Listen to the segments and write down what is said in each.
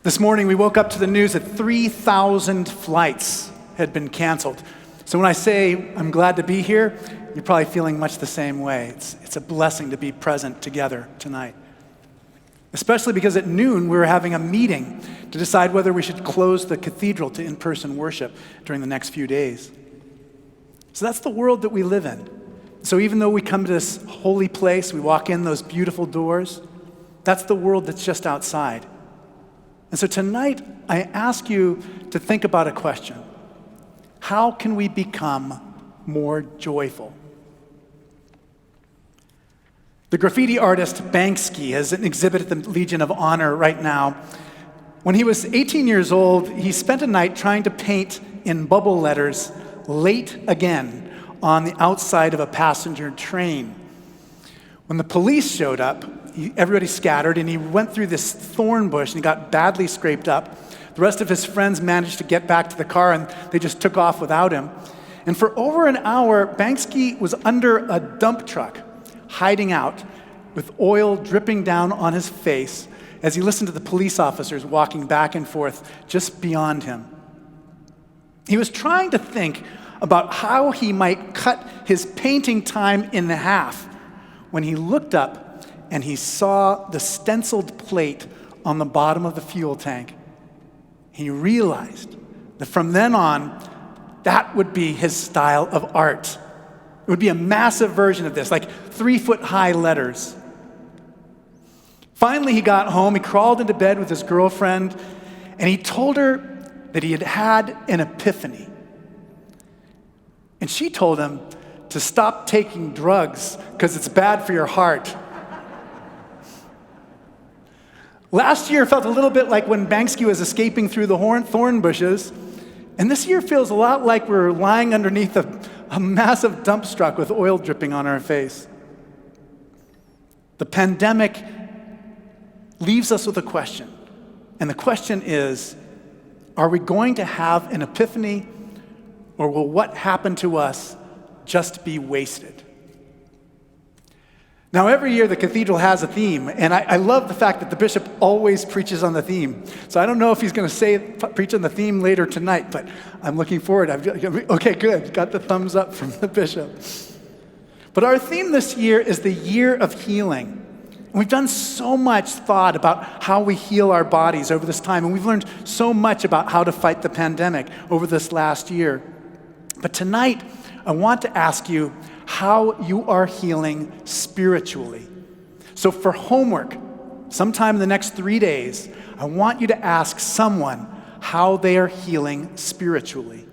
This morning we woke up to the news that 3,000 flights had been canceled. So when I say I'm glad to be here, you're probably feeling much the same way. It's a blessing to be present together tonight. Especially because at noon we were having a meeting to decide whether we should close the cathedral to in-person worship during the next few days. So that's the world that we live in. So even though we come to this holy place, we walk in those beautiful doors, that's the world that's just outside. And so tonight, I ask you to think about a question. How can we become more joyful? The graffiti artist Banksy has an exhibit at the Legion of Honor right now. When he was 18 years old, he spent a night trying to paint in bubble letters, "Late Again," on the outside of a passenger train. When the police showed up, everybody scattered, and he went through this thorn bush and he got badly scraped up. The rest of his friends managed to get back to the car, and they just took off without him. And for over an hour, Banksy was under a dump truck, hiding out with oil dripping down on his face as he listened to the police officers walking back and forth just beyond him. He was trying to think about how he might cut his painting time in half when he looked up and he saw the stenciled plate on the bottom of the fuel tank. He realized that from then on, that would be his style of art. It would be a massive version of this, like 3-foot-high letters. Finally, he got home, he crawled into bed with his girlfriend, and he told her that he had had an epiphany. And she told him to stop taking drugs because it's bad for your heart. Last year felt a little bit like when Banksy was escaping through the thorn bushes, and this year feels a lot like we're lying underneath a massive dump truck with oil dripping on our face. The pandemic leaves us with a question, and the question is, are we going to have an epiphany, or will what happened to us just be wasted? Now, every year the cathedral has a theme, and I love the fact that the bishop always preaches on the theme. So I don't know if he's going to preach on the theme later tonight, but I'm looking forward. Okay, good. Got the thumbs up from the bishop. But our theme this year is the year of healing. And we've done so much thought about how we heal our bodies over this time, and we've learned so much about how to fight the pandemic over this last year. But tonight, I want to ask you how you are healing spiritually. So for homework, sometime in the next 3 days, I want you to ask someone how they are healing spiritually.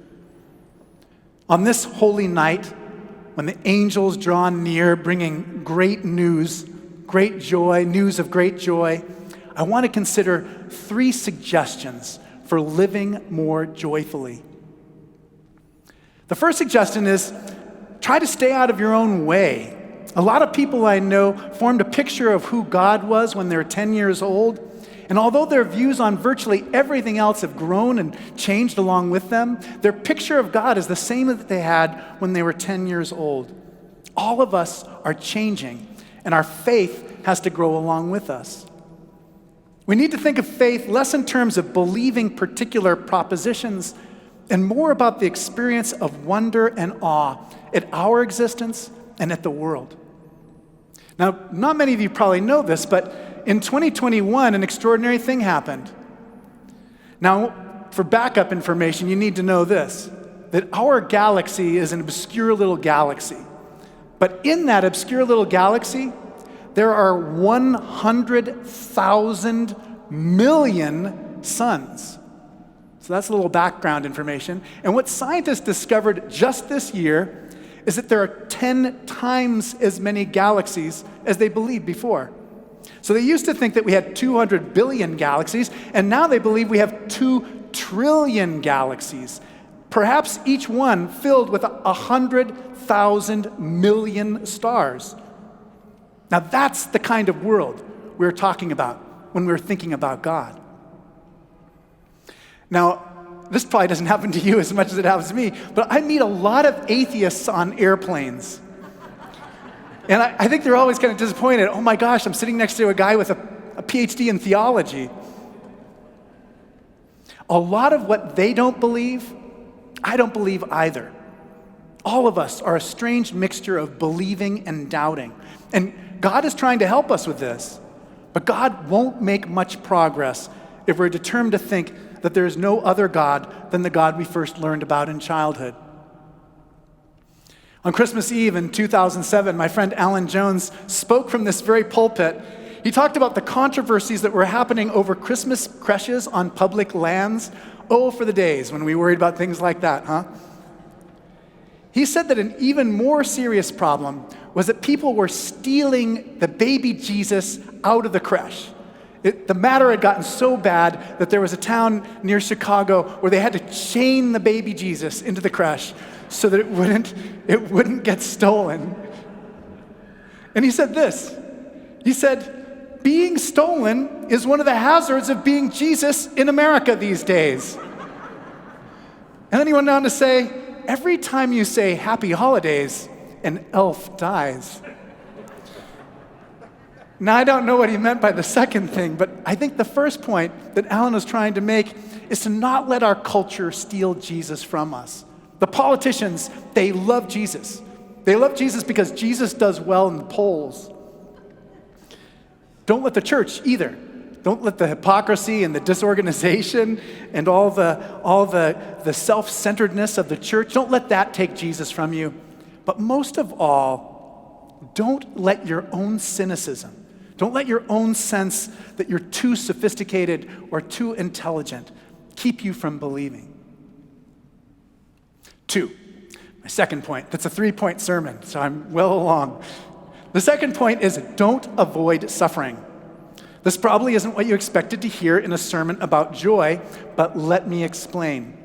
On this holy night, when the angels draw near, bringing great news, great joy, news of great joy, I want to consider 3 suggestions for living more joyfully. The first suggestion is try to stay out of your own way. A lot of people I know formed a picture of who God was when they were 10 years old, and although their views on virtually everything else have grown and changed along with them, their picture of God is the same that they had when they were 10 years old. All of us are changing, and our faith has to grow along with us. We need to think of faith less in terms of believing particular propositions and more about the experience of wonder and awe at our existence and at the world. Now, not many of you probably know this, but in 2021, an extraordinary thing happened. Now, for backup information, you need to know this, that our galaxy is an obscure little galaxy. But in that obscure little galaxy, there are 100,000 million suns. So that's a little background information. And what scientists discovered just this year is that there are 10 times as many galaxies as they believed before. So they used to think that we had 200 billion galaxies, and now they believe we have 2 trillion galaxies, perhaps each one filled with 100,000 million stars. Now that's the kind of world we're talking about when we're thinking about God. Now, this probably doesn't happen to you as much as it happens to me, but I meet a lot of atheists on airplanes. And I think they're always kind of disappointed. Oh my gosh, I'm sitting next to a guy with a PhD in theology. A lot of what they don't believe, I don't believe either. All of us are a strange mixture of believing and doubting. And God is trying to help us with this. But God won't make much progress if we're determined to think that there is no other God than the God we first learned about in childhood. On Christmas Eve in 2007, my friend Alan Jones spoke from this very pulpit. He talked about the controversies that were happening over Christmas creches on public lands. Oh, for the days when we worried about things like that, huh? He said that an even more serious problem was that people were stealing the baby Jesus out of the creche. The matter had gotten so bad that there was a town near Chicago where they had to chain the baby Jesus into the creche so that it wouldn't get stolen. And he said this. He said, being stolen is one of the hazards of being Jesus in America these days. And then he went on to say, every time you say happy holidays, an elf dies. Now, I don't know what he meant by the second thing, but I think the first point that Alan was trying to make is to not let our culture steal Jesus from us. The politicians, they love Jesus. They love Jesus because Jesus does well in the polls. Don't let the church either. Don't let the hypocrisy and the disorganization and all the self-centeredness of the church, don't let that take Jesus from you. But most of all, don't let your own cynicism, don't let your own sense that you're too sophisticated or too intelligent keep you from believing. 2, my second point. That's a 3-point sermon, so I'm well along. The second point is don't avoid suffering. This probably isn't what you expected to hear in a sermon about joy, but let me explain.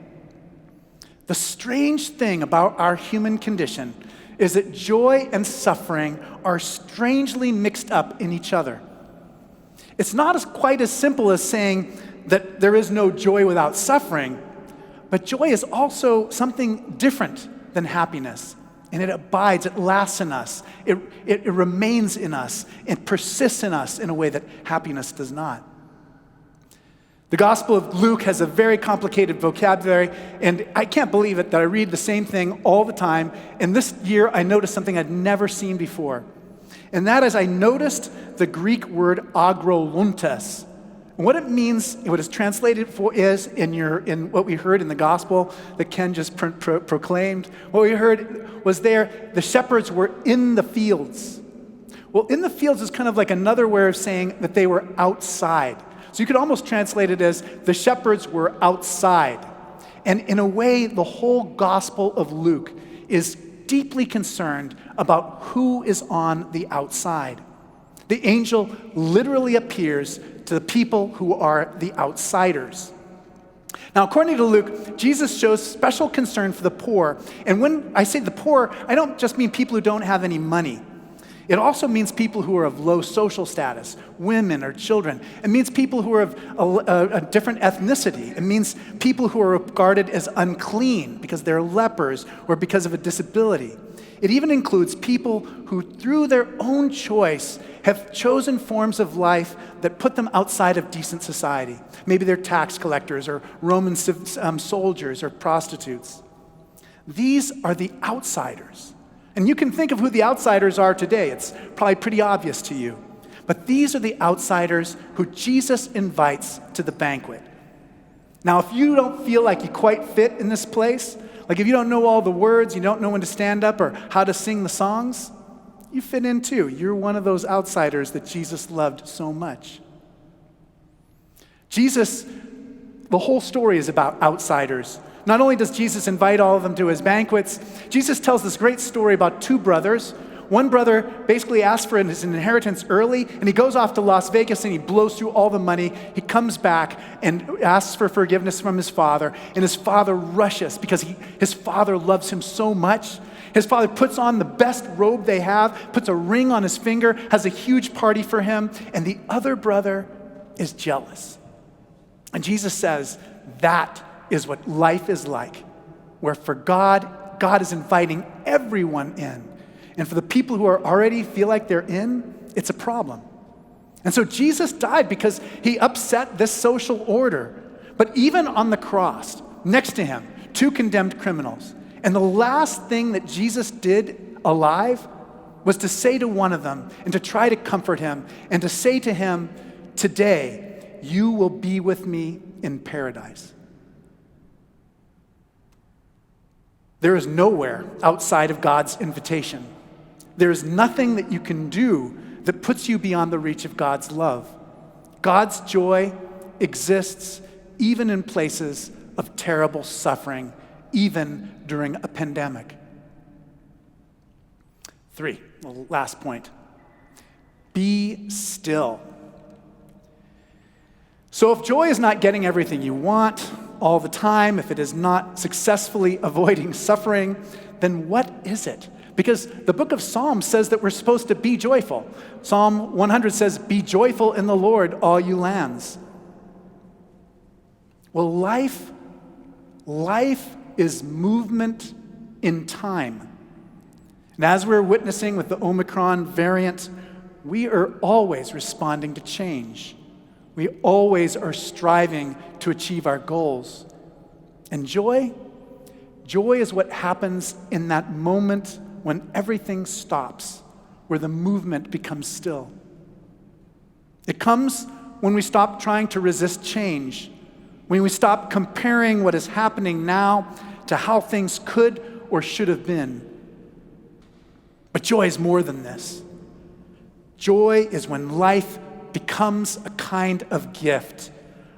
The strange thing about our human condition is that joy and suffering are strangely mixed up in each other. It's not quite as simple as saying that there is no joy without suffering, but joy is also something different than happiness. And it abides, it lasts in us, it remains in us, it persists in us in a way that happiness does not. The Gospel of Luke has a very complicated vocabulary, and I can't believe it that I read the same thing all the time. And this year I noticed something I'd never seen before. And that is I noticed the Greek word agroluntes. And what it means, what it's translated for is in what we heard in the gospel that Ken just proclaimed. What we heard was there, the shepherds were in the fields. Well, in the fields is kind of like another way of saying that they were outside. So you could almost translate it as the shepherds were outside. And in a way, the whole gospel of Luke is deeply concerned about who is on the outside. The angel literally appears to the people who are the outsiders. Now, according to Luke, Jesus shows special concern for the poor. And when I say the poor, I don't just mean people who don't have any money. It also means people who are of low social status, women or children. It means people who are of a different ethnicity. It means people who are regarded as unclean because they're lepers or because of a disability. It even includes people who, through their own choice, have chosen forms of life that put them outside of decent society. Maybe they're tax collectors or Roman soldiers or prostitutes. These are the outsiders. And you can think of who the outsiders are today. It's probably pretty obvious to you. But these are the outsiders who Jesus invites to the banquet. Now, if you don't feel like you quite fit in this place, like if you don't know all the words, you don't know when to stand up or how to sing the songs, you fit in too. You're one of those outsiders that Jesus loved so much. Jesus, the whole story is about outsiders. Not only does Jesus invite all of them to his banquets, Jesus tells this great story about 2 brothers. One brother basically asks for his inheritance early, and he goes off to Las Vegas and he blows through all the money. He comes back and asks for forgiveness from his father, and his father rushes because his father loves him so much. His father puts on the best robe they have, puts a ring on his finger, has a huge party for him, and the other brother is jealous. And Jesus says, that is what life is like, where for God is inviting everyone in. And for the people who are already feel like they're in, it's a problem. And so Jesus died because he upset this social order. But even on the cross, next to him, two condemned criminals. And the last thing that Jesus did alive was to say to one of them and to try to comfort him and to say to him, today you will be with me in paradise. There is nowhere outside of God's invitation. There is nothing that you can do that puts you beyond the reach of God's love. God's joy exists even in places of terrible suffering, even during a pandemic. 3, the last point. Be still. So if joy is not getting everything you want all the time, if it is not successfully avoiding suffering, then what is it? Because the book of Psalms says that we're supposed to be joyful. Psalm 100 says, "Be joyful in the Lord, all you lands." Well, life is movement in time. And as we're witnessing with the Omicron variant, we are always responding to change. We always are striving to achieve our goals. And joy is what happens in that moment when everything stops, where the movement becomes still. It comes when we stop trying to resist change, when we stop comparing what is happening now to how things could or should have been. But joy is more than this. Joy is when life becomes a kind of gift,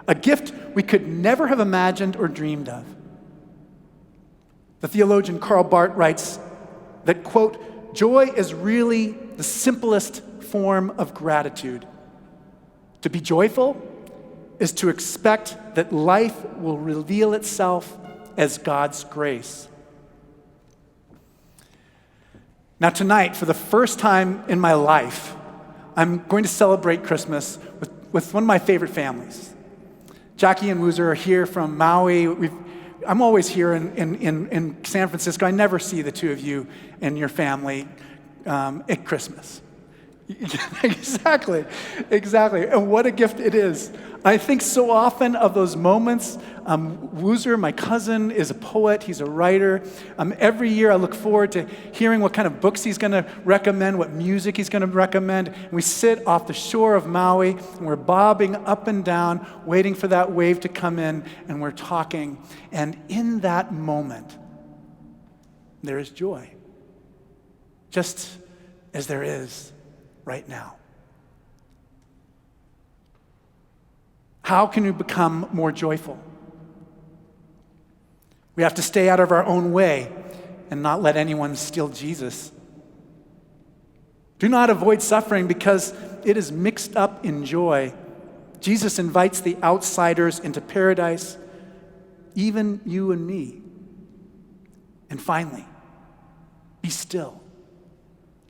a gift we could never have imagined or dreamed of. The theologian Karl Barth writes that, quote, "Joy is really the simplest form of gratitude. To be joyful is to expect that life will reveal itself as God's grace." Now tonight, for the first time in my life, I'm going to celebrate Christmas with one of my favorite families. Jackie and Woozer are here from Maui. I'm always here in San Francisco. I never see the two of you and your family at Christmas. Exactly. And what a gift it is. I think so often of those moments. Woozer, my cousin, is a poet. He's a writer. Every year I look forward to hearing what kind of books he's going to recommend, what music he's going to recommend. And we sit off the shore of Maui, and we're bobbing up and down, waiting for that wave to come in, and we're talking. And in that moment, there is joy, just as there is right now. How can we become more joyful? We have to stay out of our own way and not let anyone steal Jesus. Do not avoid suffering because it is mixed up in joy. Jesus invites the outsiders into paradise, even you and me. And finally, be still.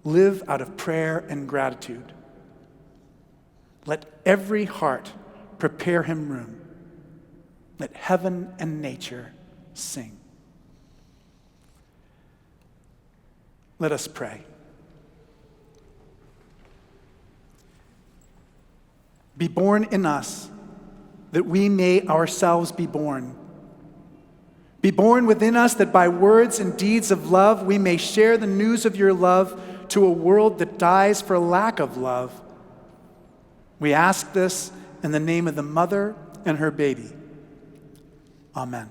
Live out of prayer and gratitude. Let every heart prepare him room. Let heaven and nature sing. Let us pray. Be born in us, that we may ourselves be born. Be born within us, that by words and deeds of love we may share the news of your love to a world that dies for lack of love. We ask this in the name of the mother and her baby. Amen.